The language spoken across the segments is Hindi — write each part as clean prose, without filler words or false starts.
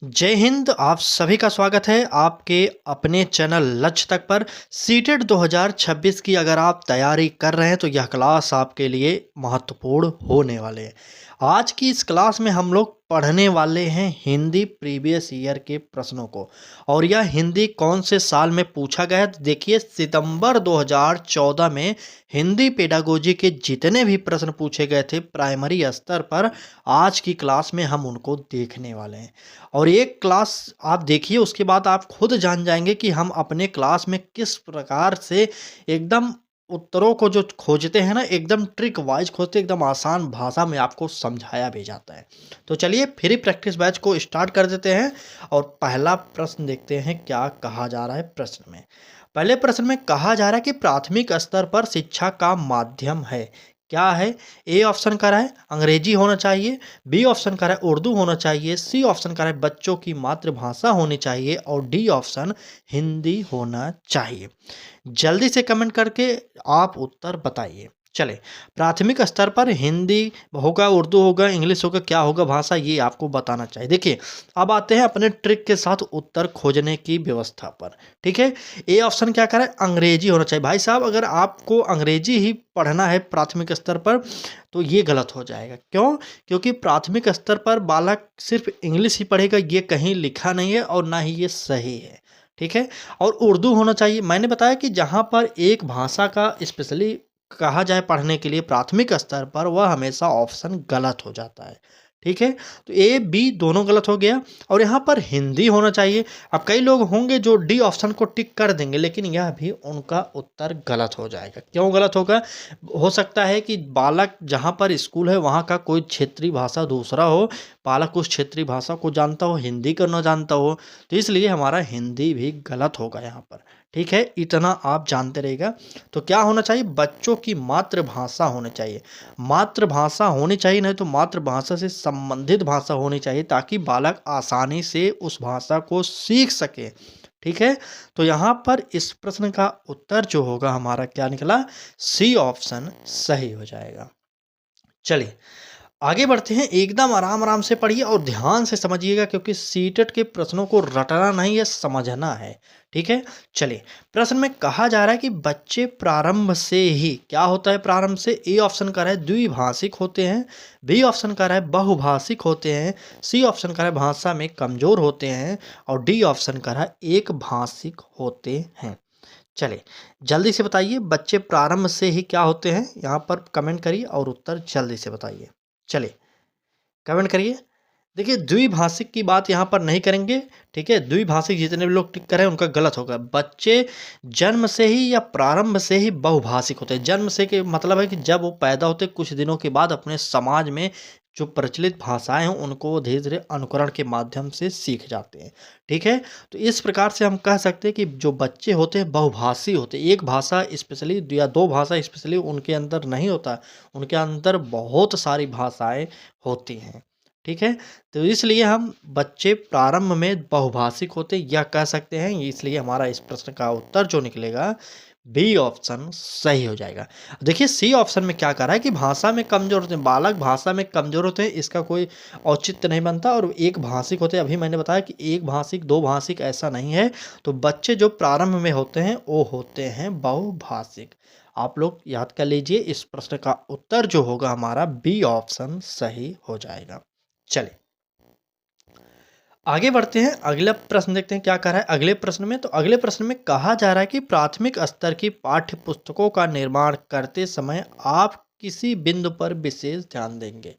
जय हिंद। आप सभी का स्वागत है आपके अपने चैनल लक्ष्य तक पर। सीटेट 2026 की अगर आप तैयारी कर रहे हैं तो यह क्लास आपके लिए महत्वपूर्ण होने वाले हैं। आज की इस क्लास में हम लोग पढ़ने वाले हैं हिंदी प्रीवियस ईयर के प्रश्नों को। और यह हिंदी कौन से साल में पूछा गया है तो देखिए, सितंबर 2014 में हिंदी पेडागोजी के जितने भी प्रश्न पूछे गए थे प्राइमरी स्तर पर, आज की क्लास में हम उनको देखने वाले हैं। और एक क्लास आप देखिए, उसके बाद आप खुद जान जाएंगे कि हम अपने क्लास में किस प्रकार से एकदम उत्तरों को जो खोजते हैं ना, एकदम ट्रिक वाइज खोजते, एकदम आसान भाषा में आपको समझाया भी जाता है। तो चलिए फ्री प्रैक्टिस बैच को स्टार्ट कर देते हैं और पहला प्रश्न देखते हैं क्या कहा जा रहा है प्रश्न में। पहले प्रश्न में कहा जा रहा है कि प्राथमिक स्तर पर शिक्षा का माध्यम है क्या है। ए ऑप्शन का रहा है अंग्रेजी होना चाहिए, बी ऑप्शन का रहा है उर्दू होना चाहिए, सी ऑप्शन का रहा है बच्चों की मातृभाषा होनी चाहिए और डी ऑप्शन हिंदी होना चाहिए। जल्दी से कमेंट करके आप उत्तर बताइए। चले, प्राथमिक स्तर पर हिंदी होगा, उर्दू होगा, इंग्लिश होगा, क्या होगा भाषा, ये आपको बताना चाहिए। देखिए, अब आते हैं अपने ट्रिक के साथ उत्तर खोजने की व्यवस्था पर। ठीक है, ए ऑप्शन क्या करें, अंग्रेजी होना चाहिए। भाई साहब, अगर आपको अंग्रेजी ही पढ़ना है प्राथमिक स्तर पर तो ये गलत हो जाएगा। क्यों? क्योंकि प्राथमिक स्तर पर बालक सिर्फ इंग्लिश ही पढ़ेगा, ये कहीं लिखा नहीं है और ना ही ये सही है। ठीक है, और उर्दू होना चाहिए। मैंने बताया कि जहाँ पर एक भाषा का स्पेशली कहा जाए पढ़ने के लिए प्राथमिक स्तर पर, वह हमेशा ऑप्शन गलत हो जाता है। ठीक है, तो ए बी दोनों गलत हो गया और यहाँ पर हिंदी होना चाहिए। अब कई लोग होंगे जो डी ऑप्शन को टिक कर देंगे, लेकिन यह भी उनका उत्तर गलत हो जाएगा। क्यों गलत होगा? हो सकता है कि बालक जहाँ पर स्कूल है वहाँ का कोई क्षेत्रीय भाषा दूसरा हो, बालक उस क्षेत्रीय भाषा को जानता हो, हिंदी को न जानता हो, तो इसलिए हमारा हिंदी भी गलत होगा यहाँ पर। ठीक है, इतना आप जानते रहेगा। तो क्या होना चाहिए? बच्चों की मातृभाषा होनी चाहिए। मातृभाषा होनी चाहिए, नहीं तो मातृभाषा से संबंधित भाषा होनी चाहिए, ताकि बालक आसानी से उस भाषा को सीख सके। ठीक है, तो यहाँ पर इस प्रश्न का उत्तर जो होगा हमारा क्या निकला, सी ऑप्शन सही हो जाएगा। चलिए आगे बढ़ते हैं। एकदम आराम आराम से पढ़िए और ध्यान से समझिएगा, क्योंकि सीटेट के प्रश्नों को रटना नहीं है, समझना है। ठीक है, चलिए प्रश्न में कहा जा रहा है कि बच्चे प्रारंभ से ही, क्या होता है प्रारंभ से? ए ऑप्शन का रहा है द्विभाषिक होते हैं, बी ऑप्शन का रहा है बहुभाषिक होते हैं, सी ऑप्शन का रहा है भाषा में कमजोर होते हैं और डी ऑप्शन का रहा है एक भाषिक होते हैं। चलिए जल्दी से बताइए, बच्चे प्रारंभ से ही क्या होते हैं? यहाँ पर कमेंट करिए और उत्तर जल्दी से बताइए। चलिए कमेंट करिए। देखिए, द्विभाषिक की बात यहाँ पर नहीं करेंगे। ठीक है, द्विभाषिक जितने भी लोग टिक कर रहे हैं उनका गलत होगा। बच्चे जन्म से ही या प्रारंभ से ही बहुभाषिक होते हैं। जन्म से के मतलब है कि जब वो पैदा होते कुछ दिनों के बाद अपने समाज में जो प्रचलित भाषाएं हैं उनको वो धीरे धीरे अनुकरण के माध्यम से सीख जाते हैं। ठीक है, तो इस प्रकार से हम कह सकते हैं कि जो बच्चे होते हैं बहुभाषी होते हैं। एक भाषा स्पेशली या दो भाषा स्पेशली उनके अंदर नहीं होता, उनके अंदर बहुत सारी भाषाएं होती हैं। ठीक है, तो इसलिए हम बच्चे प्रारंभ में बहुभाषिक होते यह कह सकते हैं। इसलिए हमारा इस प्रश्न का उत्तर जो निकलेगा बी ऑप्शन सही हो जाएगा। देखिए, सी ऑप्शन में क्या कह रहा है कि भाषा में कमजोर होते हैं, बालक भाषा में कमजोर होते हैं, इसका कोई औचित्य नहीं बनता। और एक भाषिक होते हैं, अभी मैंने बताया कि एक भाषिक दो भाषिक ऐसा नहीं है। तो बच्चे जो प्रारंभ में होते हैं वो होते हैं बहुभाषिक। आप लोग याद कर लीजिए, इस प्रश्न का उत्तर जो होगा हमारा बी ऑप्शन सही हो जाएगा। चलिए आगे बढ़ते हैं, अगला प्रश्न देखते हैं क्या कह रहा है अगले प्रश्न में। तो अगले प्रश्न में कहा जा रहा है कि प्राथमिक स्तर की पाठ्य पुस्तकों का निर्माण करते समय आप किसी बिंदु पर विशेष ध्यान देंगे।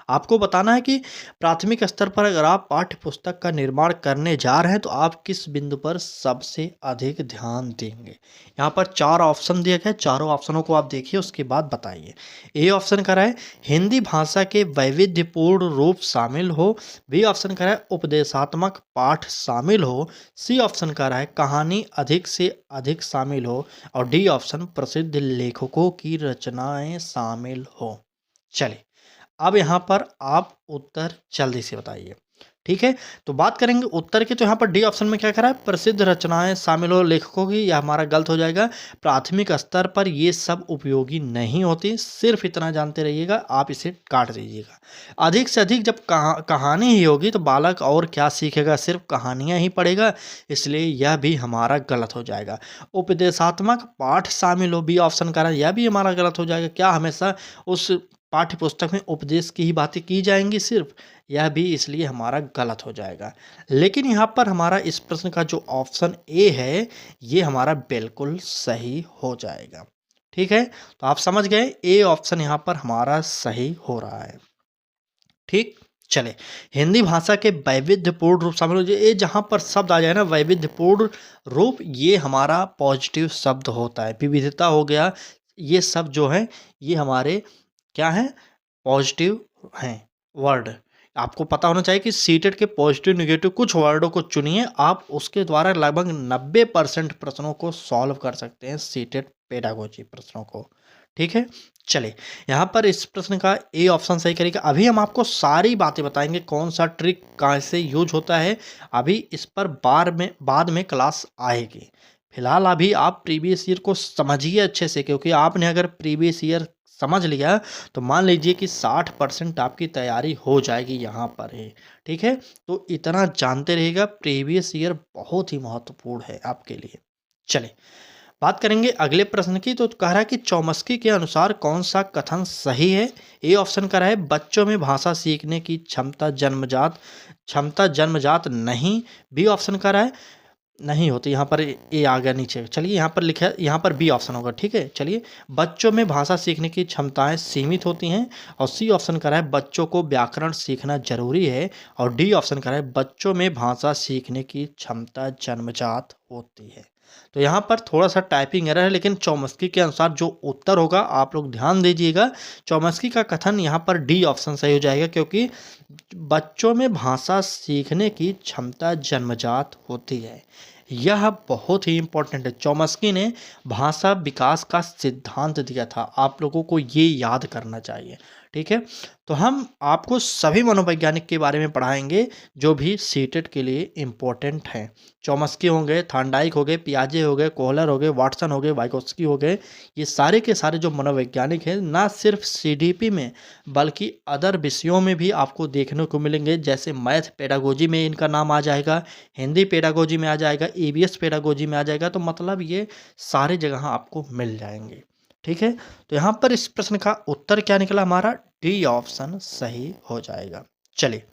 आपको बताना है कि प्राथमिक स्तर पर अगर आप पाठ्य पुस्तक का निर्माण करने जा रहे हैं तो आप किस बिंदु पर सबसे अधिक ध्यान देंगे। यहाँ पर चार ऑप्शन दिए गए, चारों ऑप्शनों को आप देखिए, उसके बाद बताइए। ए ऑप्शन का है हिंदी भाषा के वैविध्यपूर्ण रूप शामिल हो, बी ऑप्शन का है उपदेशात्मक पाठ शामिल हो, सी ऑप्शन का है कहानी अधिक से अधिक शामिल हो और डी ऑप्शन प्रसिद्ध लेखकों की रचनाएं शामिल हो। चलिए अब यहाँ पर आप उत्तर जल्दी से बताइए। ठीक है, तो बात करेंगे उत्तर की, तो यहाँ पर डी ऑप्शन में क्या करा है, प्रसिद्ध रचनाएं शामिल हो लेखकों की, यह हमारा गलत हो जाएगा। प्राथमिक स्तर पर ये सब उपयोगी नहीं होती, सिर्फ इतना जानते रहिएगा, आप इसे काट दीजिएगा। अधिक से अधिक जब कहानी ही होगी तो बालक और क्या सीखेगा, सिर्फ कहानियां ही पढ़ेगा, इसलिए यह भी हमारा गलत हो जाएगा। उपदेशात्मक पाठ शामिल हो, बी ऑप्शन करा, यह भी हमारा गलत हो जाएगा। क्या हमेशा उस पाठ्य पुस्तक में उपदेश की ही बातें की जाएंगी सिर्फ, यह भी इसलिए हमारा गलत हो जाएगा। लेकिन यहाँ पर हमारा इस प्रश्न का जो ऑप्शन ए है ये हमारा बिल्कुल सही हो जाएगा। ठीक है, तो आप समझ गए, ए ऑप्शन यहाँ पर हमारा सही हो रहा है। ठीक, चले, हिंदी भाषा के वैविध्यपूर्ण रूप शामिल हो जाए, ये जहाँ पर शब्द आ जाए ना वैविध्यपूर्ण रूप, ये हमारा पॉजिटिव शब्द होता है। विविधता हो गया, ये सब जो है ये हमारे क्या है, पॉजिटिव हैं वर्ड। आपको पता होना चाहिए कि सीटेट के पॉजिटिव निगेटिव कुछ वर्डों को चुनिए, आप उसके द्वारा लगभग 90% प्रश्नों को सॉल्व कर सकते हैं, सीटेट पेडागोजी प्रश्नों को। ठीक है, चले, यहाँ पर इस प्रश्न का ए ऑप्शन सही करेगा। अभी हम आपको सारी बातें बताएंगे, कौन सा ट्रिक कैसे यूज होता है, अभी इस पर बाद में क्लास आएगी। फिलहाल अभी आप प्रीवियस ईयर को समझिए अच्छे से, क्योंकि आपने अगर प्रीवियस ईयर समझ लिया तो मान लीजिए कि 60% आपकी तैयारी हो जाएगी यहाँ पर ही। ठीक है, तो इतना जानते रहिएगा, प्रीवियस ईयर बहुत ही महत्वपूर्ण है आपके लिए। चले, बात करेंगे अगले प्रश्न की, तो कह रहा है कि चौमस्की के अनुसार कौन सा कथन सही है। ए ऑप्शन कह रहा है बच्चों में भाषा सीखने की क्षमता जन्मजात नहीं। बी ऑप्शन कह रहा है नहीं होती, यहाँ पर ए आ गया नीचे। चलिए, यहाँ पर लिखा है, यहाँ पर बी ऑप्शन होगा। ठीक है, चलिए, बच्चों में भाषा सीखने की क्षमताएं सीमित होती हैं। और सी ऑप्शन कर रहा है बच्चों को व्याकरण सीखना जरूरी है। और डी ऑप्शन कर रहा है बच्चों में भाषा सीखने की क्षमता जन्मजात होती है। तो यहाँ पर थोड़ा सा टाइपिंग एरर है, लेकिन चौमस्की के अनुसार जो उत्तर होगा आप लोग ध्यान दीजिएगा, चौमस्की का कथन यहाँ पर डी ऑप्शन सही हो जाएगा, क्योंकि बच्चों में भाषा सीखने की क्षमता जन्मजात होती है। यह बहुत ही इंपॉर्टेंट है। चौमस्की ने भाषा विकास का सिद्धांत दिया था, आप लोगों को ये याद करना चाहिए। ठीक है, तो हम आपको सभी मनोवैज्ञानिक के बारे में पढ़ाएंगे जो भी सीटेट के लिए इम्पोर्टेंट हैं। चौमस्की हो गए, थांडाइक हो गए, पियाजे हो गए, कोहलर हो गए, वाटसन हो गए, वाइगोत्स्की हो गए, ये सारे के सारे जो मनोवैज्ञानिक हैं ना सिर्फ सीडीपी में बल्कि अदर विषयों में भी आपको देखने को मिलेंगे। जैसे मैथ पेडागोजी में इनका नाम आ जाएगा, हिंदी पेडागोजी में आ जाएगा, ईवीएस पेडागोजी में आ जाएगा, तो मतलब ये सारे जगह आपको मिल जाएंगे। ठीक है, तो यहाँ पर इस प्रश्न का उत्तर क्या निकला, हमारा डी ऑप्शन सही हो जाएगा। चलिए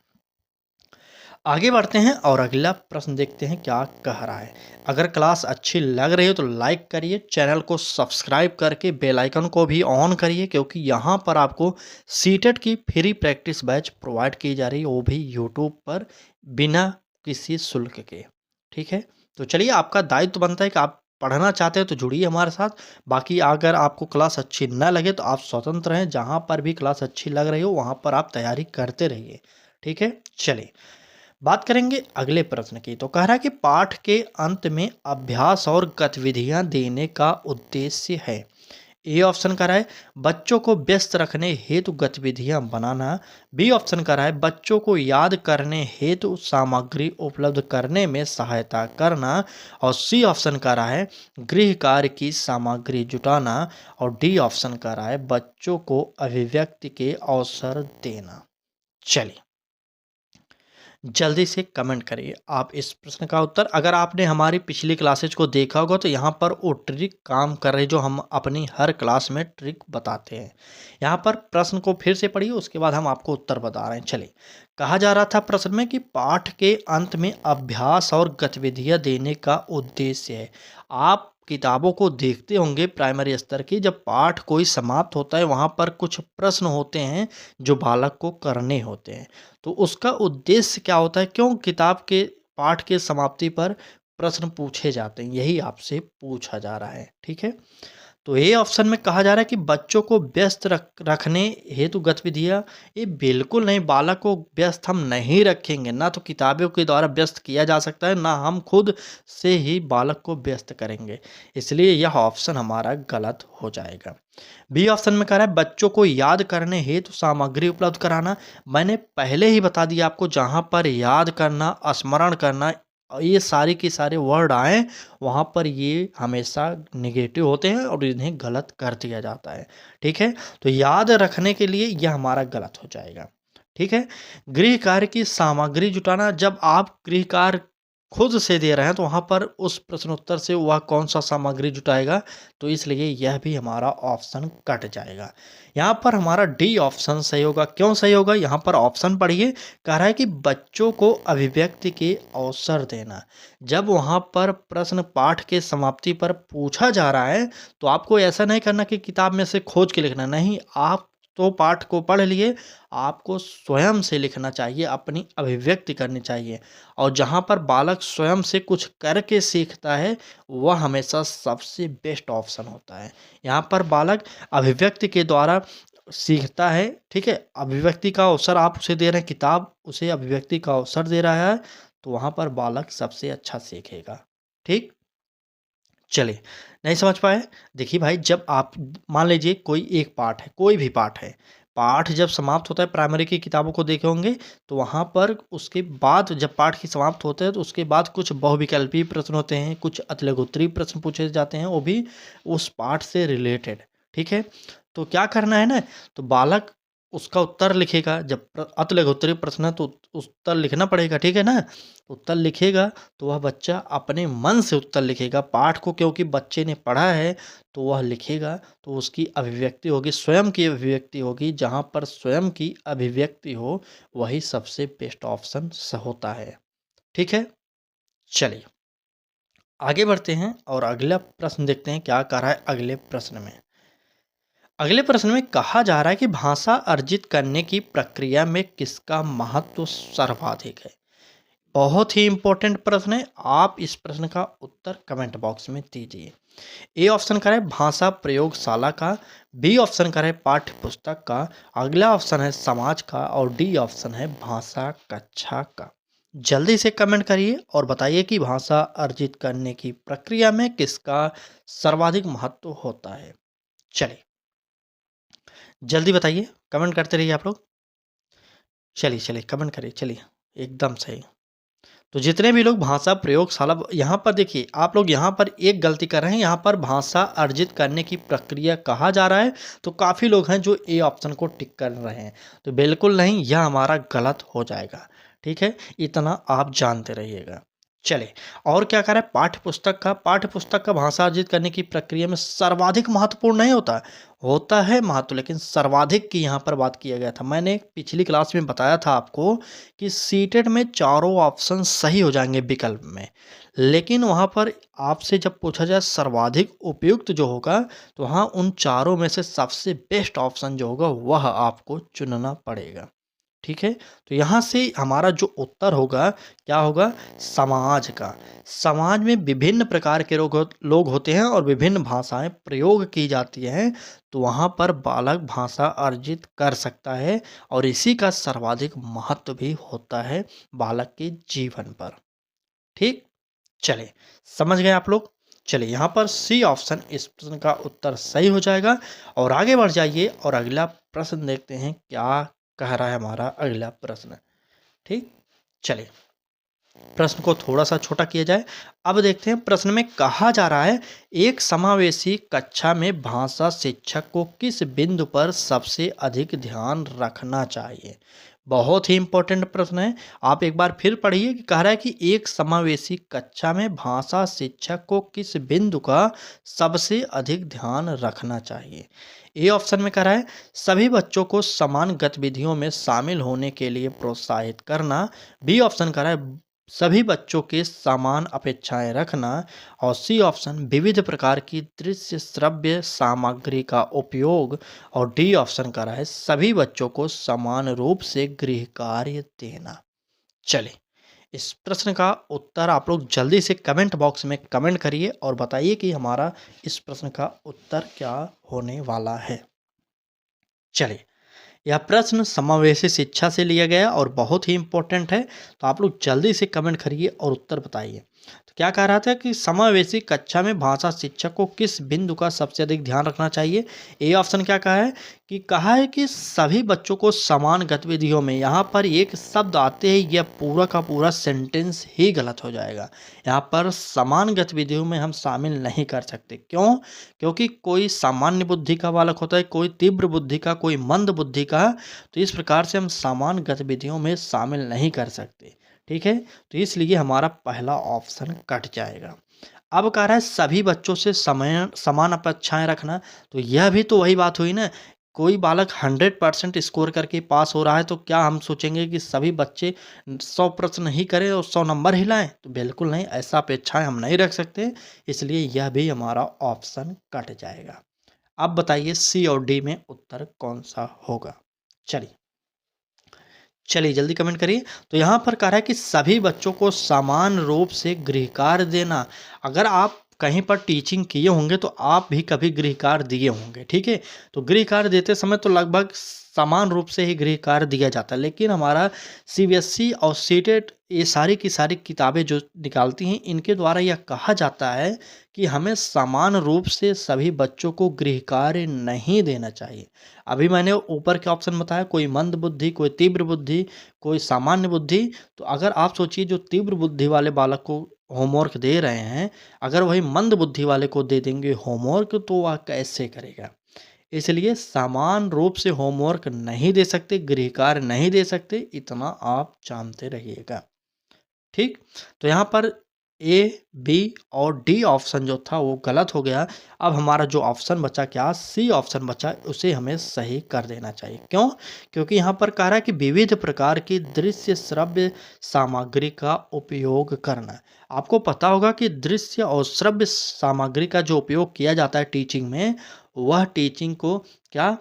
आगे बढ़ते हैं और अगला प्रश्न देखते हैं क्या कह रहा है। अगर क्लास अच्छी लग रही हो तो लाइक करिए, चैनल को सब्सक्राइब करके बेल आइकन को भी ऑन करिए, क्योंकि यहाँ पर आपको सीटेट की फ्री प्रैक्टिस बैच प्रोवाइड की जा रही है, वो भी यूट्यूब पर बिना किसी शुल्क के। ठीक है, तो चलिए, आपका दायित्व बनता है कि आप पढ़ना चाहते हैं तो जुड़िए हमारे साथ। बाकी अगर आपको क्लास अच्छी न लगे तो आप स्वतंत्र हैं, जहाँ पर भी क्लास अच्छी लग रही हो वहाँ पर आप तैयारी करते रहिए। ठीक है, चलिए बात करेंगे अगले प्रश्न की, तो कह रहा है कि पाठ के अंत में अभ्यास और गतिविधियां देने का उद्देश्य है। ए ऑप्शन कह रहा है बच्चों को व्यस्त रखने हेतु गतिविधियां बनाना। बी ऑप्शन कह रहा है बच्चों को याद करने हेतु सामग्री उपलब्ध करने में सहायता करना। और सी ऑप्शन कह रहा है गृह कार्य की सामग्री जुटाना। और डी ऑप्शन कह रहा है बच्चों को अभिव्यक्ति के अवसर देना। चलिए जल्दी से कमेंट करिए आप इस प्रश्न का उत्तर। अगर आपने हमारी पिछली क्लासेज को देखा होगा तो यहाँ पर वो ट्रिक काम कर रही जो हम अपनी हर क्लास में ट्रिक बताते हैं। यहाँ पर प्रश्न को फिर से पढ़िए, उसके बाद हम आपको उत्तर बता रहे हैं। चलिए, कहा जा रहा था प्रश्न में कि पाठ के अंत में अभ्यास और गतिविधियाँ देने का उद्देश्य है। आप किताबों को देखते होंगे प्राइमरी स्तर की, जब पाठ कोई समाप्त होता है वहाँ पर कुछ प्रश्न होते हैं जो बालक को करने होते हैं। तो उसका उद्देश्य क्या होता है, क्यों किताब के पाठ के समाप्ति पर प्रश्न पूछे जाते हैं, यही आपसे पूछा जा रहा है। ठीक है, तो ये ऑप्शन में कहा जा रहा है कि बच्चों को व्यस्त रखने हेतु गतिविधियाँ, ये बिल्कुल नहीं, बालक को व्यस्त हम नहीं रखेंगे। ना तो किताबों के द्वारा व्यस्त किया जा सकता है, ना हम खुद से ही बालक को व्यस्त करेंगे, इसलिए यह ऑप्शन हमारा गलत हो जाएगा। बी ऑप्शन में कह रहा है बच्चों को याद करने हेतु सामग्री उपलब्ध कराना। मैंने पहले ही बता दिया आपको, जहाँ पर याद करना, स्मरण करना, ये सारे के सारे वर्ड आए वहाँ पर ये हमेशा नेगेटिव होते हैं और इन्हें गलत कर दिया जाता है। ठीक है, तो याद रखने के लिए यह हमारा गलत हो जाएगा। ठीक है, गृह कार्य की सामग्री जुटाना, जब आप गृह कार्य खुद से दे रहे हैं तो वहाँ पर उस प्रश्न उत्तर से वह कौन सा सामग्री जुटाएगा, तो इसलिए यह भी हमारा ऑप्शन कट जाएगा। यहाँ पर हमारा डी ऑप्शन सही होगा। क्यों सही होगा, यहाँ पर ऑप्शन पढ़िए। कह रहा है कि बच्चों को अभिव्यक्ति के अवसर देना। जब वहाँ पर प्रश्न पाठ के समाप्ति पर पूछा जा रहा है तो आपको ऐसा नहीं करना कि किताब में से खोज के लिखना, नहीं, आप तो पाठ को पढ़ लिए, आपको स्वयं से लिखना चाहिए, अपनी अभिव्यक्ति करनी चाहिए। और जहाँ पर बालक स्वयं से कुछ करके सीखता है वह हमेशा सबसे बेस्ट ऑप्शन होता है। यहाँ पर बालक अभिव्यक्ति के द्वारा सीखता है। ठीक है, अभिव्यक्ति का अवसर आप उसे दे रहे हैं, किताब उसे अभिव्यक्ति का अवसर दे रहा है, तो वहाँ पर बालक सबसे अच्छा सीखेगा। ठीक, चलिए, नहीं समझ पाए? देखिए भाई, जब आप मान लीजिए कोई एक पाठ है, कोई भी पाठ है, पाठ जब समाप्त होता है, प्राइमरी की किताबों को देखे होंगे, तो वहाँ पर उसके बाद जब पाठ की समाप्त होते हैं तो उसके बाद कुछ बहुविकल्पी प्रश्न होते हैं, कुछ अतिलघुत्तरीय प्रश्न पूछे जाते हैं, वो भी उस पाठ से रिलेटेड। ठीक है, तो क्या करना है ना, तो बालक उसका उत्तर लिखेगा। जब अतिलघुत्तरीय प्रश्न है तो उत्तर लिखना पड़ेगा। ठीक है ना, उत्तर लिखेगा तो वह बच्चा अपने मन से उत्तर लिखेगा। पाठ को क्योंकि बच्चे ने पढ़ा है तो वह लिखेगा, तो उसकी अभिव्यक्ति होगी, स्वयं की अभिव्यक्ति होगी। जहाँ पर स्वयं की अभिव्यक्ति हो वही सबसे बेस्ट ऑप्शन होता है। ठीक है, चलिए आगे बढ़ते हैं और अगला प्रश्न देखते हैं क्या कह रहा है अगले प्रश्न में। अगले प्रश्न में कहा जा रहा है कि भाषा अर्जित करने की प्रक्रिया में किसका महत्व सर्वाधिक है। बहुत ही इंपॉर्टेंट प्रश्न है, आप इस प्रश्न का उत्तर कमेंट बॉक्स में दीजिए। ए ऑप्शन करें भाषा प्रयोगशाला का, बी ऑप्शन करें पाठ्य पुस्तक का, अगला ऑप्शन है समाज का और डी ऑप्शन है भाषा कक्षा का। जल्दी से कमेंट करिए और बताइए कि भाषा अर्जित करने की प्रक्रिया में किसका सर्वाधिक महत्व होता है। चलिए जल्दी बताइए, कमेंट करते रहिए आप लोग। चलिए चलिए कमेंट करिए, चलिए एकदम सही। तो जितने भी लोग भाषा प्रयोगशाला, यहाँ पर देखिए आप लोग यहाँ पर एक गलती कर रहे हैं, यहाँ पर भाषा अर्जित करने की प्रक्रिया कहा जा रहा है, तो काफ़ी लोग हैं जो ए ऑप्शन को टिक कर रहे हैं, तो बिल्कुल नहीं, यह हमारा गलत हो जाएगा। ठीक है, इतना आप जानते रहिएगा। चलिए, और क्या करें, पाठ्य पुस्तक का, पाठ्य पुस्तक का भाषा अर्जित करने की प्रक्रिया में सर्वाधिक महत्वपूर्ण नहीं होता, होता है महत्व, लेकिन सर्वाधिक की यहाँ पर बात किया गया था। मैंने पिछली क्लास में बताया था आपको कि सीटेट में चारों ऑप्शन सही हो जाएंगे विकल्प में, लेकिन वहाँ पर आपसे जब पूछा जाए सर्वाधिक उपयुक्त जो होगा, तो वहाँ उन चारों में से सबसे बेस्ट ऑप्शन जो होगा वह आपको चुनना पड़ेगा। ठीक है, तो यहाँ से हमारा जो उत्तर होगा क्या होगा, समाज का। समाज में विभिन्न प्रकार के लोग होते हैं और विभिन्न भाषाएं प्रयोग की जाती हैं, तो वहाँ पर बालक भाषा अर्जित कर सकता है और इसी का सर्वाधिक महत्व भी होता है बालक के जीवन पर। ठीक, चलिए समझ गए आप लोग। चलिए यहाँ पर सी ऑप्शन इस प्रश्न का उत्तर सही हो जाएगा और आगे बढ़ जाइए और अगला प्रश्न देखते हैं क्या कह रहा है हमारा अगला प्रश्न। ठीक, चलिए प्रश्न को थोड़ा सा छोटा किया जाए। अब देखते हैं प्रश्न में कहा जा रहा है एक समावेशी कक्षा में भाषा शिक्षक को किस बिंदु पर सबसे अधिक ध्यान रखना चाहिए। बहुत ही इंपॉर्टेंट प्रश्न है, आप एक बार फिर पढ़िए कि कह रहा है कि एक समावेशी कक्षा में भाषा शिक्षक को किस बिंदु का सबसे अधिक ध्यान रखना चाहिए। ए ऑप्शन में कह रहा है सभी बच्चों को समान गतिविधियों में शामिल होने के लिए प्रोत्साहित करना, बी ऑप्शन कह रहा है सभी बच्चों के समान अपेक्षाएं रखना और सी ऑप्शन विविध प्रकार की दृश्य श्रव्य सामग्री का उपयोग और डी ऑप्शन का है सभी बच्चों को समान रूप से गृह कार्य देना। चलिए इस प्रश्न का उत्तर आप लोग जल्दी से कमेंट बॉक्स में कमेंट करिए और बताइए कि हमारा इस प्रश्न का उत्तर क्या होने वाला है। चलिए यह प्रश्न समावेशी शिक्षा से लिया गया और बहुत ही इम्पोर्टेंट है, तो आप लोग जल्दी से कमेंट करिए और उत्तर बताइए। तो क्या कह रहा था कि समावेशी कक्षा में भाषा शिक्षक को किस बिंदु का सबसे अधिक ध्यान रखना चाहिए? ए ऑप्शन क्या कहा है कि सभी बच्चों को समान गतिविधियों में, यहाँ पर एक शब्द आते ही यह पूरा का पूरा सेंटेंस ही गलत हो जाएगा। यहाँ पर समान गतिविधियों में हम शामिल नहीं कर सकते। क्यों? क्योंकि कोई सामान्य बुद्धि का बालक होता है, कोई तीव्र बुद्धि का, कोई मंद बुद्धि का। तो इस प्रकार से हम समान गतिविधियों में शामिल नहीं कर सकते। ठीक है, तो इसलिए हमारा पहला ऑप्शन कट जाएगा। अब कह रहा है सभी बच्चों से समय समान अपेक्षाएं रखना, तो यह भी तो वही बात हुई ना। कोई बालक 100% स्कोर करके पास हो रहा है, तो क्या हम सोचेंगे कि सभी बच्चे 100 प्रश्न ही करें और 100 नंबर ही लाएं? तो बिल्कुल नहीं, ऐसा अपेक्षाएं हम नहीं रख सकते। इसलिए यह भी हमारा ऑप्शन कट जाएगा। अब बताइए सी और डी में उत्तर कौन सा होगा? चलिए चलिए जल्दी कमेंट करिए। तो यहाँ पर कह रहा है कि सभी बच्चों को समान रूप से गृह कार्य देना। अगर आप कहीं पर टीचिंग किए होंगे तो आप भी कभी गृह कार्य दिए होंगे, ठीक है? तो गृह कार्य देते समय तो लगभग समान रूप से ही गृह कार्य दिया जाता है, लेकिन हमारा सीबीएसई और सीटेट ये सारी की सारी किताबें जो निकालती हैं, इनके द्वारा यह कहा जाता है कि हमें समान रूप से सभी बच्चों को गृह कार्य नहीं देना चाहिए। अभी मैंने ऊपर के ऑप्शन बताया, कोई मंद बुद्धि, कोई तीव्र बुद्धि, कोई सामान्य बुद्धि। तो अगर आप सोचिए जो तीव्र बुद्धि वाले बालक को होमवर्क दे रहे हैं, अगर वही मंद बुद्धि वाले को दे देंगे होमवर्क, तो वह कैसे करेगा? इसलिए समान रूप से होमवर्क नहीं दे सकते, गृह कार्य नहीं दे सकते, इतना आप जानते रहिएगा। ठीक? तो यहाँ पर ए, बी और डी ऑप्शन जो था वो गलत हो गया। अब हमारा जो ऑप्शन बचा क्या? सी ऑप्शन बचा, उसे हमें सही कर देना चाहिए। क्यों? क्योंकि यहाँ पर कह रहा है कि विविध प्रकार की दृश्य श्रव्य सामग्री का उपयोग करना। आपको पता होगा कि दृश्य और श्रव्य सामग्री का जो उपयोग किया जाता है टीचिंग में, वह टीचिंग को क्या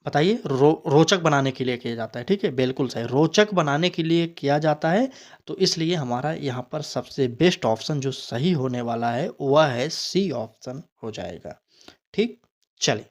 बताइए रोचक बनाने के लिए किया जाता है। ठीक है, बिल्कुल सही, रोचक बनाने के लिए किया जाता है। तो इसलिए हमारा यहाँ पर सबसे बेस्ट ऑप्शन जो सही होने वाला है वह है सी ऑप्शन हो जाएगा। ठीक, चलिए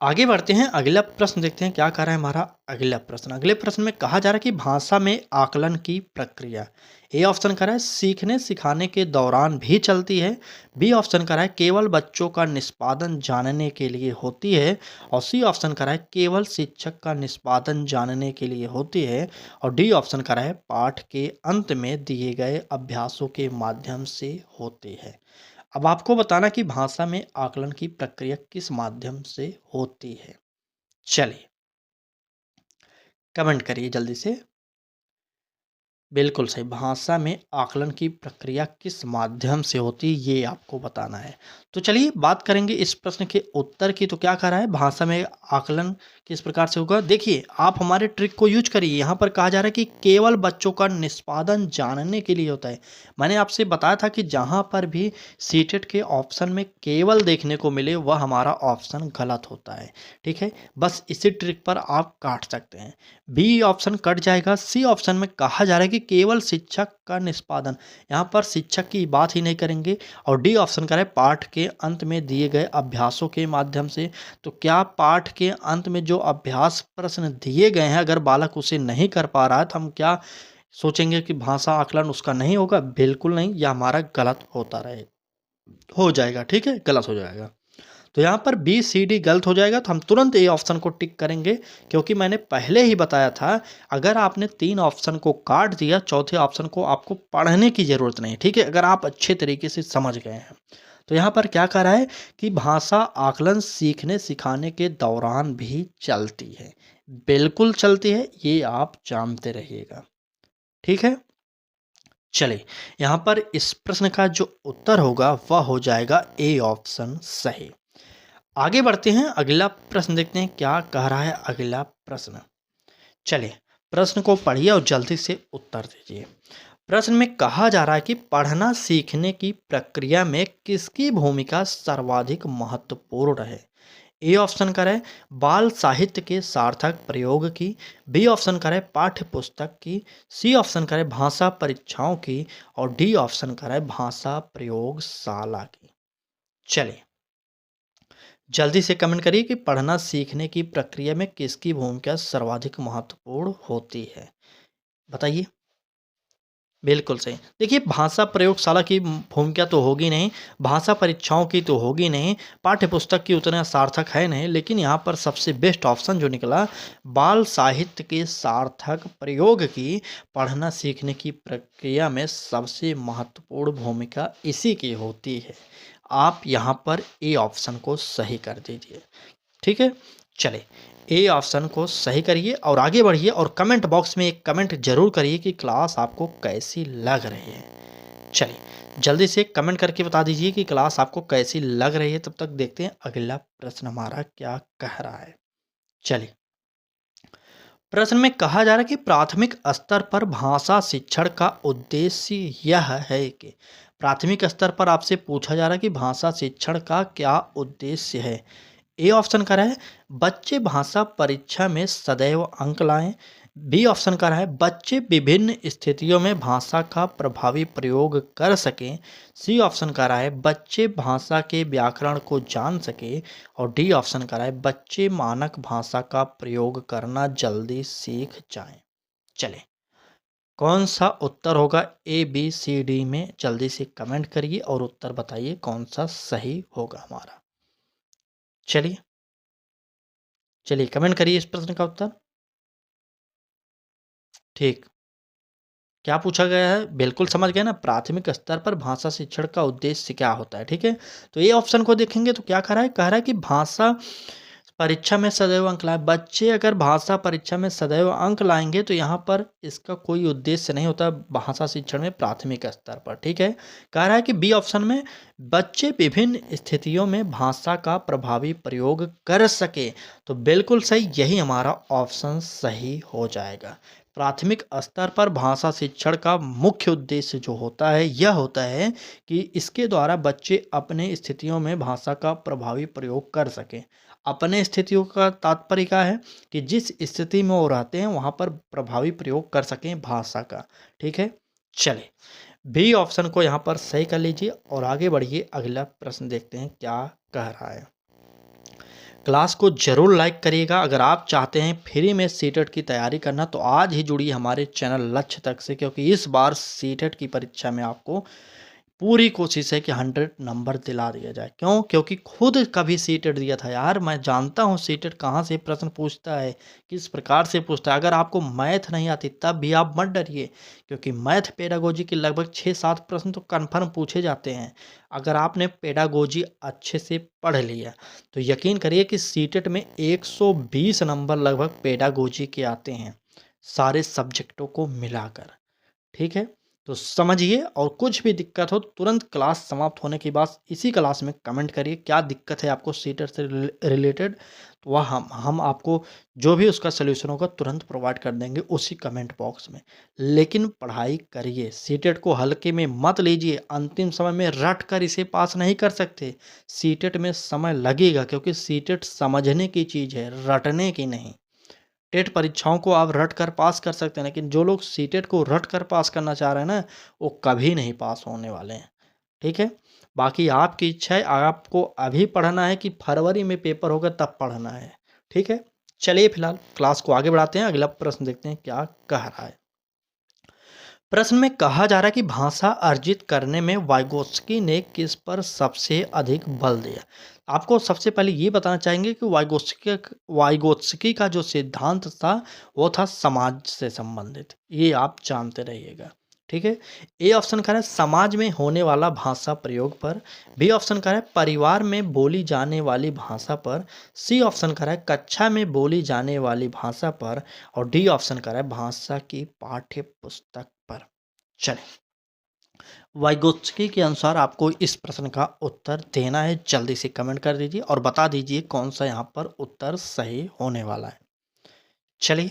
आगे बढ़ते हैं। अगला प्रश्न देखते हैं क्या कह रहा है हमारा अगला प्रश्न। अगले प्रश्न में कहा जा रहा है कि भाषा में आकलन की प्रक्रिया। ए ऑप्शन कह रहा है सीखने सिखाने के दौरान भी चलती है। बी ऑप्शन कह रहा है केवल बच्चों का निष्पादन जानने के लिए होती है। और सी ऑप्शन कह रहा है केवल शिक्षक का निष्पादन जानने के लिए होती है। और डी ऑप्शन कह रहा है पाठ के अंत में दिए गए अभ्यासों के माध्यम से होती है। अब आपको बताना कि भाषा में आकलन की प्रक्रिया किस माध्यम से होती है। चलिए कमेंट करिए जल्दी से। बिल्कुल सही, भाषा में आकलन की प्रक्रिया किस माध्यम से होती है ये आपको बताना है। तो चलिए बात करेंगे इस प्रश्न के उत्तर की। तो क्या कह रहा है भाषा में आकलन किस प्रकार से होगा? देखिए आप हमारे ट्रिक को यूज करिए। यहाँ पर कहा जा रहा है कि केवल बच्चों का निष्पादन जानने के लिए होता है। मैंने आपसे बताया था कि जहाँ पर भी सीटेट के ऑप्शन में केवल देखने को मिले वह हमारा ऑप्शन गलत होता है। ठीक है, बस इसी ट्रिक पर आप काट सकते हैं। बी ऑप्शन कट जाएगा। सी ऑप्शन में कहा जा रहा है कि केवल शिक्षक का निष्पादन, यहाँ पर शिक्षक की बात ही नहीं करेंगे। और डी ऑप्शन करें पाठ के अंत में दिए गए अभ्यासों के माध्यम से। तो क्या पाठ के अंत में जो अभ्यास प्रश्न दिए गए हैं अगर बालक उसे नहीं कर पा रहा है तो हम क्या सोचेंगे कि भाषा आकलन उसका नहीं होगा? बिल्कुल नहीं, यह हमारा गलत होता रहे हो जाएगा। ठीक है, गलत हो जाएगा। तो यहाँ पर बी सी डी गलत हो जाएगा, तो हम तुरंत ए ऑप्शन को टिक करेंगे। क्योंकि मैंने पहले ही बताया था अगर आपने 3 ऑप्शन को काट दिया, चौथे ऑप्शन को आपको पढ़ने की ज़रूरत नहीं है। ठीक है, अगर आप अच्छे तरीके से समझ गए हैं। तो यहाँ पर क्या कह रहा है कि भाषा आकलन सीखने सिखाने के दौरान भी चलती है। बिल्कुल चलती है, ये आप जानते रहिएगा। ठीक है, चलिए यहाँ पर इस प्रश्न का जो उत्तर होगा वह हो जाएगा ए ऑप्शन सही। आगे बढ़ते हैं, अगला प्रश्न देखते हैं क्या कह रहा है अगला प्रश्न। चलिए प्रश्न को पढ़िए और जल्दी से उत्तर दीजिए। प्रश्न में कहा जा रहा है कि पढ़ना सीखने की प्रक्रिया में किसकी भूमिका सर्वाधिक महत्वपूर्ण है? ए ऑप्शन करें बाल साहित्य के सार्थक प्रयोग की। बी ऑप्शन करें पाठ्य पुस्तक की। सी ऑप्शन करें भाषा परीक्षाओं की। और डी ऑप्शन करें भाषा प्रयोगशाला की। चलिए जल्दी से कमेंट करिए कि पढ़ना सीखने की प्रक्रिया में किसकी भूमिका सर्वाधिक महत्वपूर्ण होती है, बताइए। बिल्कुल सही। देखिए, भाषा प्रयोगशाला की भूमिका तो होगी नहीं, भाषा परीक्षाओं की तो होगी नहीं, पाठ्य पुस्तक की उतना सार्थक है नहीं, लेकिन यहाँ पर सबसे बेस्ट ऑप्शन जो निकला, बाल साहित्य के सार्थक प्रयोग की पढ़ना सीखने की प्रक्रिया में सबसे महत्वपूर्ण भूमिका इसी की होती है। आप यहाँ पर ए ऑप्शन को सही कर दीजिए। ठीक है? चलिए, ए ऑप्शन को सही करिए और आगे बढ़िए और कमेंट बॉक्स में एक कमेंट ज़रूर करिए कि क्लास आपको कैसी लग रही है। चलिए, जल्दी से कमेंट करके बता दीजिए कि क्लास आपको कैसी लग रही है। तब तक देखते हैं अगला प्रश्न हमारा क्या कह रहा है। चलिए, प्रश्न में कहा जा रहा है कि प्राथमिक स्तर पर भाषा शिक्षण का उद्देश्य यह है कि प्राथमिक स्तर पर आपसे पूछा जा रहा है कि भाषा शिक्षण का क्या उद्देश्य है। ए ऑप्शन का रहा है बच्चे भाषा परीक्षा में सदैव अंक लाएं। बी ऑप्शन का रहा है बच्चे विभिन्न स्थितियों में भाषा का प्रभावी प्रयोग कर सकें। सी ऑप्शन का रहा है बच्चे भाषा के व्याकरण को जान सके। और डी ऑप्शन का रहा है बच्चे मानक भाषा का प्रयोग करना जल्दी सीख जाएं। चलें, कौन सा उत्तर होगा ए बी सी डी में, जल्दी से कमेंट करिए और उत्तर बताइए कौन सा सही होगा हमारा। चलिए, चलिए कमेंट करिए इस प्रश्न का उत्तर। ठीक, क्या पूछा गया है? बिल्कुल समझ गए ना, प्राथमिक स्तर पर भाषा शिक्षण का उद्देश्य क्या होता है, ठीक है? तो ये ऑप्शन को देखेंगे तो क्या कह रहा है कि भाषा परीक्षा में सदैव अंक लाएँ। बच्चे अगर भाषा परीक्षा में सदैव अंक लाएँगे तो यहाँ पर इसका कोई उद्देश्य नहीं होता भाषा शिक्षण में प्राथमिक स्तर पर, ठीक है? कह रहा है कि बी ऑप्शन में बच्चे विभिन्न स्थितियों में भाषा का प्रभावी प्रयोग कर सके। तो बिल्कुल सही, यही हमारा ऑप्शन सही हो जाएगा। प्राथमिक स्तर पर भाषा शिक्षण का मुख्य उद्देश्य जो होता है यह होता है कि इसके द्वारा बच्चे अपने स्थितियों में भाषा का प्रभावी प्रयोग कर सकें। अपने स्थितियों का तात्पर्य क्या है कि जिस स्थिति में वो रहते हैं वहाँ पर प्रभावी प्रयोग कर सकें भाषा का, ठीक है? चलिए, बी ऑप्शन को यहाँ पर सही कर लीजिए और आगे बढ़िए, अगला प्रश्न देखते हैं क्या कह रहा है। क्लास को ज़रूर लाइक करिएगा। अगर आप चाहते हैं फ्री में सीटेट की तैयारी करना तो आज ही जुड़िए हमारे चैनल लक्ष्य तक से, क्योंकि इस बार सीटेट की परीक्षा में आपको पूरी कोशिश है कि 100 नंबर दिला दिया जाए। क्यों? क्योंकि खुद कभी सीटेट दिया था यार, मैं जानता हूँ सीटेट कहाँ से प्रश्न पूछता है, किस प्रकार से पूछता है। अगर आपको मैथ नहीं आती तब भी आप मत डरिए, क्योंकि मैथ पेडागोजी के लगभग 6-7 प्रश्न तो कन्फर्म पूछे जाते हैं। अगर आपने पेडागोजी अच्छे से पढ़ लिया तो यकीन करिए कि सीटेट में 120 नंबर लगभग पेडागोजी के आते हैं, सारे सब्जेक्टों को मिलाकर। ठीक है? तो समझिए और कुछ भी दिक्कत हो तुरंत क्लास समाप्त होने के बाद इसी क्लास में कमेंट करिए क्या दिक्कत है आपको सीटेट से रिलेटेड। तो वह हम आपको जो भी उसका सलूशन होगा तुरंत प्रोवाइड कर देंगे उसी कमेंट बॉक्स में। लेकिन पढ़ाई करिए, सीटेट को हल्के में मत लीजिए, अंतिम समय में रट कर इसे पास नहीं कर सकते। सीटेट में समय लगेगा क्योंकि सीटेट समझने की चीज़ है, रटने की नहीं। टेट परीक्षाओं को आप रट कर पास कर सकते हैं, लेकिन जो लोग सीटेट को रट कर पास करना चाह रहे हैं ना, वो कभी नहीं पास होने वाले हैं। ठीक है? बाकी आपकी इच्छा है, आपको अभी पढ़ना है कि फरवरी में पेपर होगा तब पढ़ना है। ठीक है? चलिए फिलहाल क्लास को आगे बढ़ाते हैं, अगला प्रश्न देखते हैं क्या कह रहा है। प्रश्न में कहा जा रहा है कि भाषा अर्जित करने में वाइगोत्स्की ने किस पर सबसे अधिक बल दिया। आपको सबसे पहले ये बताना चाहेंगे कि वाइगोत्स्की का जो सिद्धांत था वो था समाज से संबंधित, ये आप जानते रहिएगा। ठीक है? ए ऑप्शन कह रहा है समाज में होने वाला भाषा प्रयोग पर। बी ऑप्शन कह रहा है परिवार में बोली जाने वाली भाषा पर। सी ऑप्शन कह रहा है कक्षा में बोली जाने वाली भाषा पर। और डी ऑप्शन कह रहा है भाषा की पाठ्य पुस्तक पर। चलें, वाइगोत्स्की के अनुसार आपको इस प्रश्न का उत्तर देना है। जल्दी से कमेंट कर दीजिए और बता दीजिए कौन सा यहाँ पर उत्तर सही होने वाला है। चलिए,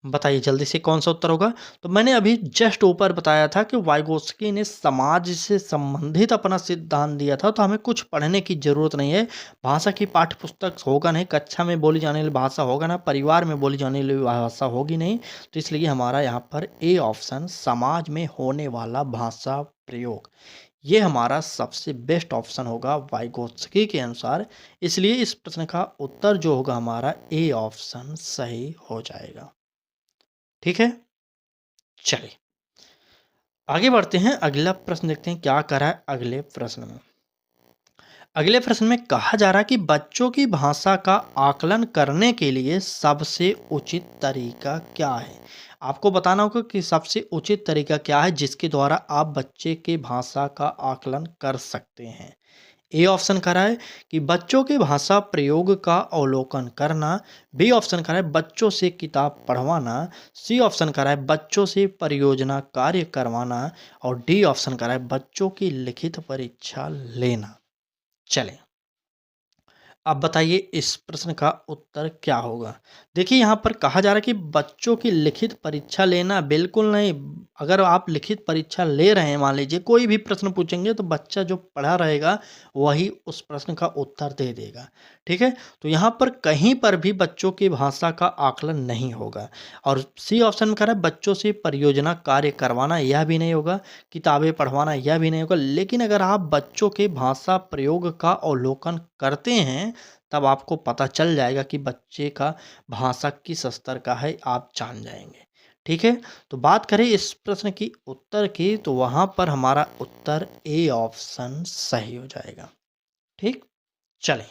बताइए जल्दी से कौन सा उत्तर होगा। तो मैंने अभी जस्ट ऊपर बताया था कि वाइगोत्स्की ने समाज से संबंधित अपना सिद्धांत दिया था, तो हमें कुछ पढ़ने की ज़रूरत नहीं है। भाषा की पाठ्य पुस्तक होगा नहीं, कक्षा में बोली जाने वाली भाषा होगा ना, परिवार में बोली जाने वाली भाषा होगी नहीं। तो इसलिए हमारा यहाँ पर ए ऑप्शन समाज में होने वाला भाषा प्रयोग, ये हमारा सबसे बेस्ट ऑप्शन होगा वाइगोत्स्की के अनुसार। इसलिए इस प्रश्न का उत्तर जो होगा हमारा ए ऑप्शन सही हो जाएगा। ठीक है? चलिए, आगे बढ़ते हैं, अगला प्रश्न देखते हैं क्या करा है अगले प्रश्न में। अगले प्रश्न में कहा जा रहा है कि बच्चों की भाषा का आकलन करने के लिए सबसे उचित तरीका क्या है? आपको बताना होगा कि सबसे उचित तरीका क्या है जिसके द्वारा आप बच्चे की भाषा का आकलन कर सकते हैं। ए ऑप्शन करा है कि बच्चों के भाषा प्रयोग का अवलोकन करना, बी ऑप्शन करा है बच्चों से किताब पढ़वाना, सी ऑप्शन करा है बच्चों से परियोजना कार्य करवाना और डी ऑप्शन करा है बच्चों की लिखित परीक्षा लेना। चलें, अब बताइए इस प्रश्न का उत्तर क्या होगा? देखिए यहाँ पर कहा जा रहा है कि बच्चों की लिखित परीक्षा लेना बिल्कुल नहीं। अगर आप लिखित परीक्षा ले रहे हैं, मान लीजिए कोई भी प्रश्न पूछेंगे तो बच्चा जो पढ़ा रहेगा वही उस प्रश्न का उत्तर दे देगा। ठीक है? तो यहाँ पर कहीं पर भी बच्चों की भाषा का आकलन नहीं होगा। और सी ऑप्शन में कह रहा है बच्चों से परियोजना कार्य करवाना, यह भी नहीं होगा। किताबें पढ़वाना, यह भी नहीं होगा। लेकिन अगर आप बच्चों के भाषा प्रयोग का अवलोकन करते हैं, तब आपको पता चल जाएगा कि बच्चे का भाषा किस स्तर का है, आप जान जाएँगे। ठीक है? तो बात करें इस प्रश्न की उत्तर की, तो वहाँ पर हमारा उत्तर ए ऑप्शन सही हो जाएगा। ठीक? चलें,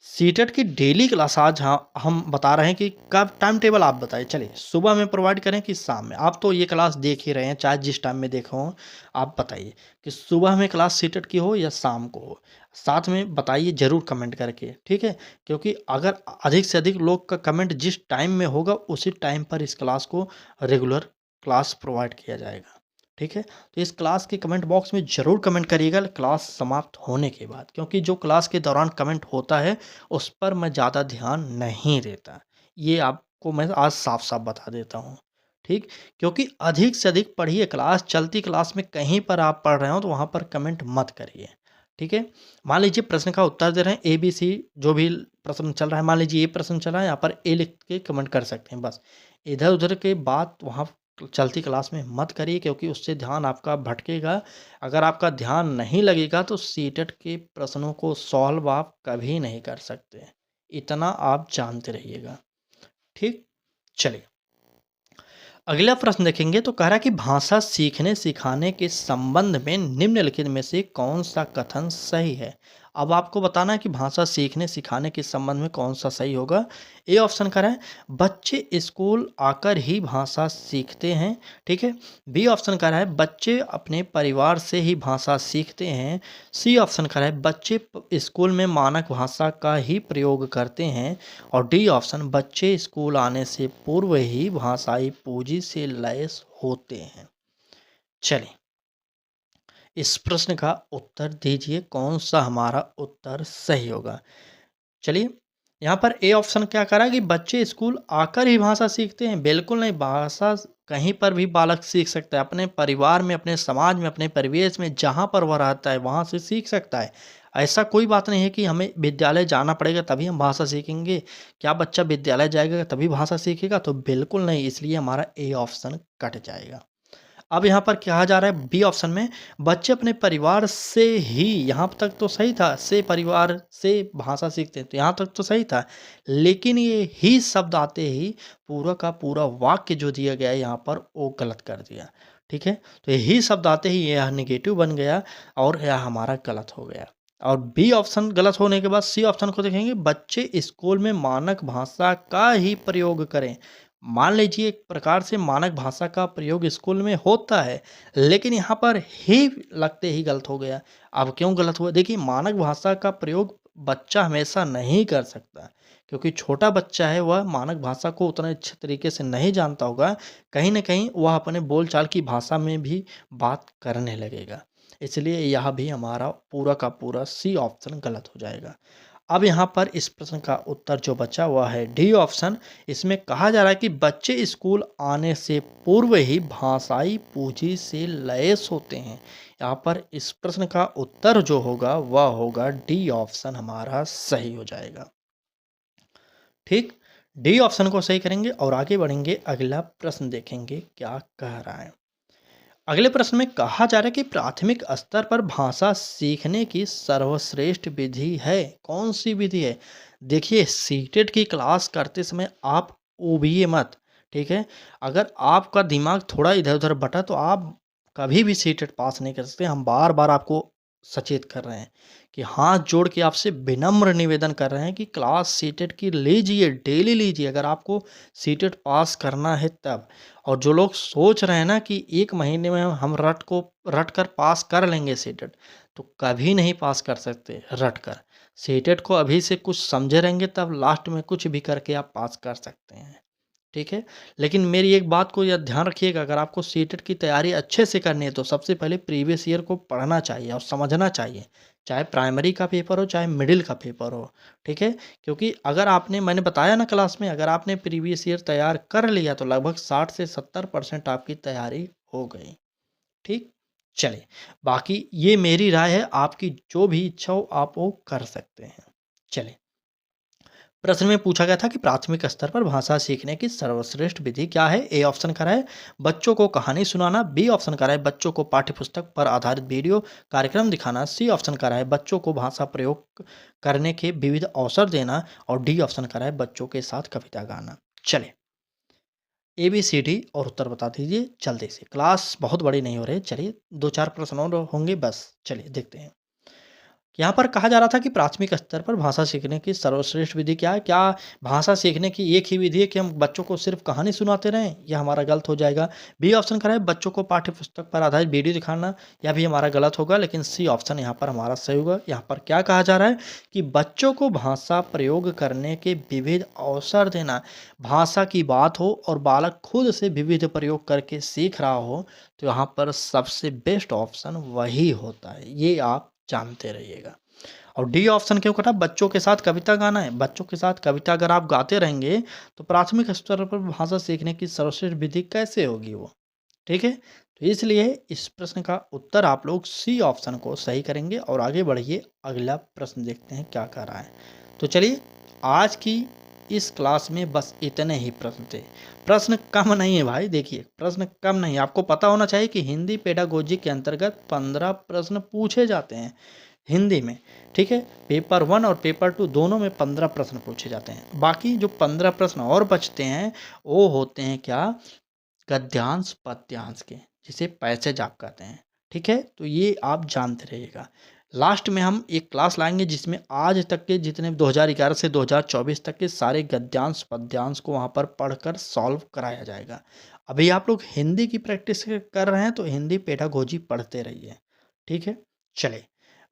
सीटेट की डेली क्लास आज हम बता रहे हैं कि कब टाइम टेबल आप बताइए। चलिए, सुबह में प्रोवाइड करें कि शाम में? आप तो ये क्लास देख ही रहे हैं, चाहे जिस टाइम में देखा हो। आप बताइए कि सुबह में क्लास सीटेट की हो या शाम को हो? साथ में बताइए ज़रूर कमेंट करके, ठीक है? क्योंकि अगर अधिक से अधिक लोग का कमेंट जिस टाइम में होगा, उसी टाइम पर इस क्लास को रेगुलर क्लास प्रोवाइड किया जाएगा। ठीक है? तो इस क्लास के कमेंट बॉक्स में ज़रूर कमेंट करिएगा क्लास समाप्त होने के बाद, क्योंकि जो क्लास के दौरान कमेंट होता है उस पर मैं ज़्यादा ध्यान नहीं देता। ये आपको मैं आज साफ-साफ बता देता हूँ, ठीक? क्योंकि अधिक से अधिक पढ़िए, क्लास चलती क्लास में कहीं पर आप पढ़ रहे हो तो वहाँ पर कमेंट मत करिए, ठीक है? मान लीजिए प्रश्न का उत्तर दे रहे हैं ए, बी, सी जो भी प्रश्न चल रहा है, मान लीजिए ये प्रश्न चल रहा है, यहाँ पर ए लिख के कमेंट कर सकते हैं बस। इधर-उधर के बात वहाँ चलती क्लास में मत करिए, क्योंकि उससे ध्यान आपका भटकेगा। अगर आपका ध्यान नहीं लगेगा तो सीटेट के प्रश्नों को सॉल्व आप कभी नहीं कर सकते। इतना आप जानते रहिएगा। ठीक? चलिए, अगला प्रश्न देखेंगे तो कह रहा है कि भाषा सीखने सिखाने के संबंध में निम्नलिखित में से कौन सा कथन सही है? अब आपको बताना है कि भाषा सीखने सिखाने के संबंध में कौन सा सही होगा। ए ऑप्शन कह रहा है बच्चे स्कूल आकर ही भाषा सीखते हैं, ठीक है? बी ऑप्शन कह रहा है बच्चे अपने परिवार से ही भाषा सीखते हैं। सी ऑप्शन कह रहा है बच्चे स्कूल में मानक भाषा का ही प्रयोग करते हैं। और डी ऑप्शन बच्चे स्कूल आने से पूर्व ही भाषाई पूंजी से लैस होते हैं। चलिए, इस प्रश्न का उत्तर दीजिए कौन सा हमारा उत्तर सही होगा। चलिए, यहाँ पर ए ऑप्शन क्या करा कि बच्चे स्कूल आकर ही भाषा सीखते हैं। बिल्कुल नहीं, भाषा कहीं पर भी बालक सीख सकता है, अपने परिवार में, अपने समाज में, अपने परिवेश में, जहाँ पर वह रहता है वहाँ से सीख सकता है। ऐसा कोई बात नहीं है कि हमें विद्यालय जाना पड़ेगा तभी हम भाषा सीखेंगे। क्या बच्चा विद्यालय जाएगा तभी भाषा सीखेगा? तो बिल्कुल नहीं, इसलिए हमारा ए ऑप्शन कट जाएगा। अब यहाँ पर कहा जा रहा है बी ऑप्शन में बच्चे अपने परिवार से ही, यहाँ तक तो सही था, से परिवार से भाषा सीखते हैं, तो यहाँ तक तो सही था। लेकिन ये ही शब्द आते ही पूरा का पूरा वाक्य जो दिया गया है यहाँ पर वो गलत कर दिया। ठीक है? तो यही शब्द आते ही यह नेगेटिव बन गया और यह हमारा गलत हो गया। और बी ऑप्शन गलत होने के बाद सी ऑप्शन को देखेंगे बच्चे स्कूल में मानक भाषा का ही प्रयोग करें। मान लीजिए एक प्रकार से मानक भाषा का प्रयोग स्कूल में होता है, लेकिन यहाँ पर ही लगते ही गलत हो गया। अब क्यों गलत हुआ? देखिए, मानक भाषा का प्रयोग बच्चा हमेशा नहीं कर सकता, क्योंकि छोटा बच्चा है, वह मानक भाषा को उतना अच्छे तरीके से नहीं जानता होगा। कहीं न कहीं वह अपने बोलचाल की भाषा में भी बात करने लगेगा। इसलिए यह भी हमारा पूरा का पूरा सी ऑप्शन गलत हो जाएगा। अब यहाँ पर इस प्रश्न का उत्तर जो बचा हुआ है डी ऑप्शन। इसमें कहा जा रहा है कि बच्चे स्कूल आने से पूर्व ही भाषाई पूंजी से लैस होते हैं। यहाँ पर इस प्रश्न का उत्तर जो होगा वह होगा डी ऑप्शन हमारा सही हो जाएगा। ठीक, डी ऑप्शन को सही करेंगे और आगे बढ़ेंगे। अगला प्रश्न देखेंगे क्या कह रहा है। अगले प्रश्न में कहा जा रहा है कि प्राथमिक स्तर पर भाषा सीखने की सर्वश्रेष्ठ विधि है। कौन सी विधि है? देखिए, सीटेट की क्लास करते समय आप ऊबिए मत, ठीक है? अगर आपका दिमाग थोड़ा इधर-उधर बटा तो आप कभी भी सीटेट पास नहीं कर सकते। हम बार-बार आपको सचेत कर रहे हैं कि हाथ जोड़ के आपसे विनम्र निवेदन कर रहे हैं कि क्लास सीटेट की लीजिए, डेली लीजिए अगर आपको सीटेट पास करना है तब। और जो लोग सोच रहे हैं ना कि 1 महीने में हम रट कर पास कर लेंगे सीटेट, तो कभी नहीं पास कर सकते रट कर। सीटेट को अभी से कुछ समझे रहेंगे तब लास्ट में कुछ भी करके आप पास कर सकते हैं। ठीक है? लेकिन मेरी एक बात को या ध्यान रखिएगा, अगर आपको सीटेट की तैयारी अच्छे से करनी है तो सबसे पहले प्रीवियस ईयर को पढ़ना चाहिए और समझना चाहिए। चाहे प्राइमरी का पेपर हो, चाहे मिडिल का पेपर हो, ठीक है? क्योंकि अगर मैंने बताया ना क्लास में, अगर आपने प्रीवियस ईयर तैयार कर लिया तो लगभग 60 से 70% आपकी तैयारी हो गई। ठीक? चलिए, बाकी ये मेरी राय है, आपकी जो भी इच्छा हो आप वो कर सकते हैं। चलिए। प्रश्न में पूछा गया था कि प्राथमिक स्तर पर भाषा सीखने की सर्वश्रेष्ठ विधि क्या है? ए ऑप्शन करा है बच्चों को कहानी सुनाना, बी ऑप्शन करा है बच्चों को पाठ्यपुस्तक पर आधारित वीडियो कार्यक्रम दिखाना, सी ऑप्शन करा है बच्चों को भाषा प्रयोग करने के विविध अवसर देना और डी ऑप्शन करा है बच्चों के साथ कविता गाना। चलिए, ए बी सी डी और उत्तर बता दीजिए जल्दी से, क्लास बहुत बड़ी नहीं हो रही। चलिए, 2-4 प्रश्न और होंगे बस। चलिए देखते हैं। यहाँ पर कहा जा रहा था कि प्राथमिक स्तर पर भाषा सीखने की सर्वश्रेष्ठ विधि क्या है? क्या भाषा सीखने की एक ही विधि है कि हम बच्चों को सिर्फ कहानी सुनाते रहें? यह हमारा गलत हो जाएगा। बी ऑप्शन करें बच्चों को पाठ्य पुस्तक पर आधारित वीडियो दिखाना, यह भी हमारा गलत होगा। लेकिन सी ऑप्शन यहाँ पर हमारा सही होगा। यहाँ पर क्या कहा जा रहा है कि बच्चों को भाषा प्रयोग करने के विविध अवसर देना। भाषा की बात हो और बालक खुद से विविध प्रयोग करके सीख रहा हो तो यहाँ पर सबसे बेस्ट ऑप्शन वही होता है। ये आप जानते रहिएगा। और डी ऑप्शन क्यों कटा? बच्चों के साथ कविता गाना है। बच्चों के साथ कविता अगर आप गाते रहेंगे तो प्राथमिक स्तर पर भाषा सीखने की सर्वश्रेष्ठ विधि कैसे होगी वो? ठीक है? तो इसलिए इस प्रश्न का उत्तर आप लोग सी ऑप्शन को सही करेंगे और आगे बढ़िए, अगला प्रश्न देखते हैं क्या कह रहा है। तो चलिए, आज की इस क्लास में बस इतने ही प्रश्न थे। प्रश्न कम नहीं है भाई, देखिए प्रश्न कम नहीं है। आपको पता होना चाहिए कि हिंदी पेडागोजी के अंतर्गत 15 प्रश्न पूछे जाते हैं हिंदी में। ठीक है? पेपर 1 और पेपर 2 दोनों में 15 प्रश्न पूछे जाते हैं। बाकी जो 15 प्रश्न और बचते हैं वो होते हैं क्या? गद्यांश पद्यांश के, जिसे पैसेज आप कहते हैं। ठीक है? तो ये आप जानते रहिएगा। लास्ट में हम एक क्लास लाएंगे जिसमें आज तक के जितने 2011 से 2024 तक के सारे गद्यांश पद्यांश को वहाँ पर पढ़कर सॉल्व कराया जाएगा। अभी आप लोग हिंदी की प्रैक्टिस कर रहे हैं तो हिंदी पेडागोजी पढ़ते रहिए। ठीक है? चलिए,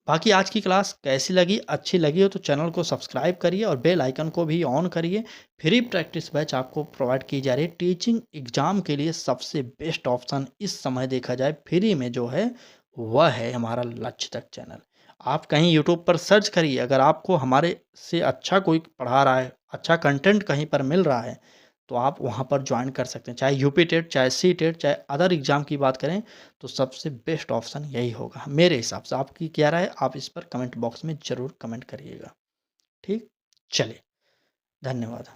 बाकी आज की क्लास कैसी लगी? अच्छी लगी हो तो चैनल को सब्सक्राइब करिए और बेल आइकन को भी ऑन करिए। फ्री प्रैक्टिस बैच आपको प्रोवाइड की जा रही है। टीचिंग एग्जाम के लिए सबसे बेस्ट ऑप्शन इस समय देखा जाए फ्री में जो है वह है हमारा लक्ष्य तक चैनल। आप कहीं यूट्यूब पर सर्च करिए, अगर आपको हमारे से अच्छा कोई पढ़ा रहा है, अच्छा कंटेंट कहीं पर मिल रहा है तो आप वहाँ पर ज्वाइन कर सकते हैं। चाहे यूपी टेट, चाहे सी टेट, चाहे अदर एग्ज़ाम की बात करें तो सबसे बेस्ट ऑप्शन यही होगा मेरे हिसाब से। आपकी क्या राय है? आप इस पर कमेंट बॉक्स में ज़रूर कमेंट करिएगा। ठीक? चलिए, धन्यवाद।